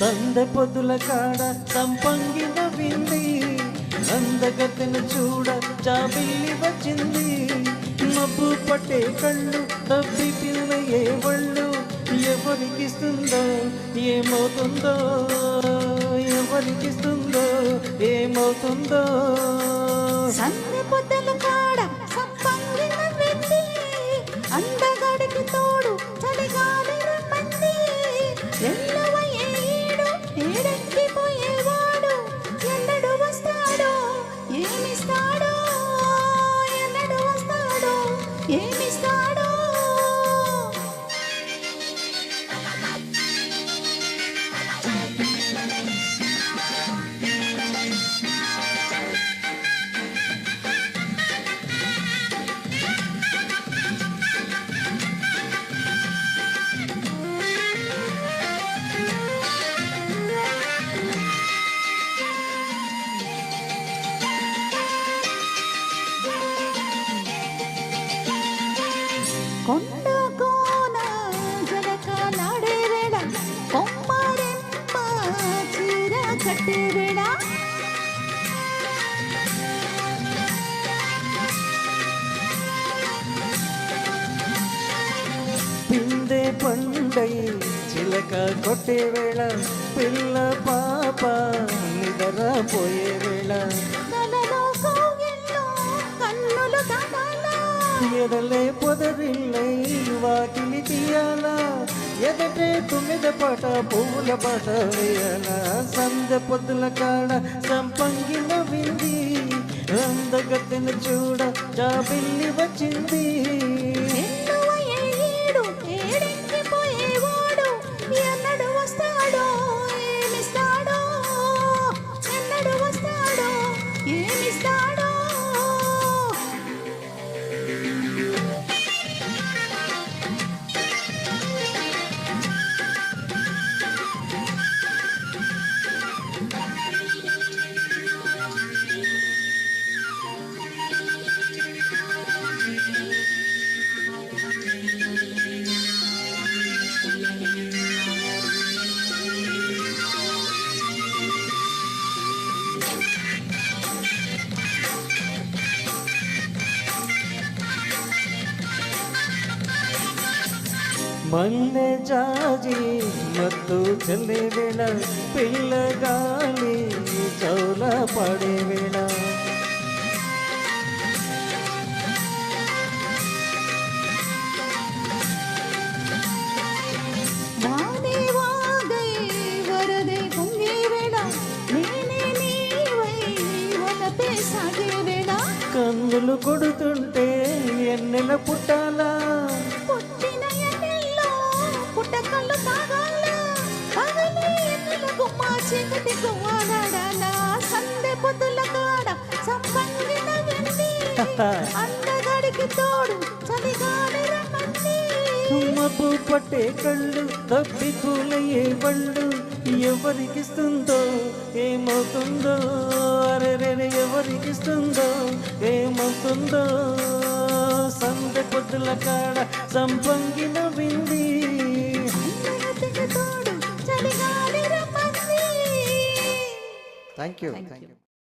సందె పొద్దుల కాడ సంపంగిన వింది, అందగతెను చూడ జాబిల్లి వచ్చింది. మబ్బు పట్టే కళ్ళు తప్పి పిల్ల ఏ వళ్ళు, ఎవరికిస్తుందో ఏమవుతుందో, ఎవరికిస్తుందో ఏమవుతుందో. సందె పొద్దుల కాడ సంపంగిన వింది, అందగాడికి తోడు చలిగాలి రమ్మంది. ఏడెక్కిపోయేవాడు ఎన్నడు వస్తాడో ఏమిస్తాడో, ఎన్నడు వస్తాడో ఏమిస్తాడో. కొండ కోన జలకాలాడే వేళ, కొమ్మరెమ్మ చీర కట్టే వేళ, పిందే పండై చిలక కొట్టే వేళ, పిల్ల పాప నిద్రపోయే వేళ, కలలో కౌగిల్లో కన్నులు తాగాలా, ఎదలే పొదరిల్లై వాకిలి తీయాలా, ఎదటే తుమ్మిద పాట పువ్వుల పాట వేయాల. సందె పొద్దుల కాడ సంపంగిన వింది, అందగత్తెను చూడ జాబిల్లి వచ్చింది. ఏడెక్కిపోయేవాడు ఎన్నడు వస్తాడో ఏమిస్తాడో, ఎన్నడు వస్తాడో ఏమిస్తాడో. మల్లె జాజి మత్తు చల్లే వేళ, పిల్లగాలి చౌల పడే వేళ, వానే వాగై వరదే పొంగే వేళ, నేనే నీవై వలపే సాగే వేళ, కన్నులు కొడుతుంటే ఎన్నెల పుట్టాలా, పుట్టిన ఎన్నెల్లో పుట్టకళ్ళు తాగాల, పగలే ఎన్నెల గుమ్మ చీకటి గువ్వాలాడాలా. సందె పొద్దుల కాడ సంపంగిన వింది, అందగాడికి తోడు చలిగాలి రమ్మంది. మబ్బు పట్టే కళ్ళు తప్పి కూలయ్యే బళ్ళు, ఎవరికిస్తుందో ఏమవుతుందో, అరెరె ఎవరికిస్తుందో ఏమవుతుందో. సందె పొద్దుల కాడ సంపంగిన వింది, అందగాడికి తోడు చలిగాలి రమ్మంది. Thank you.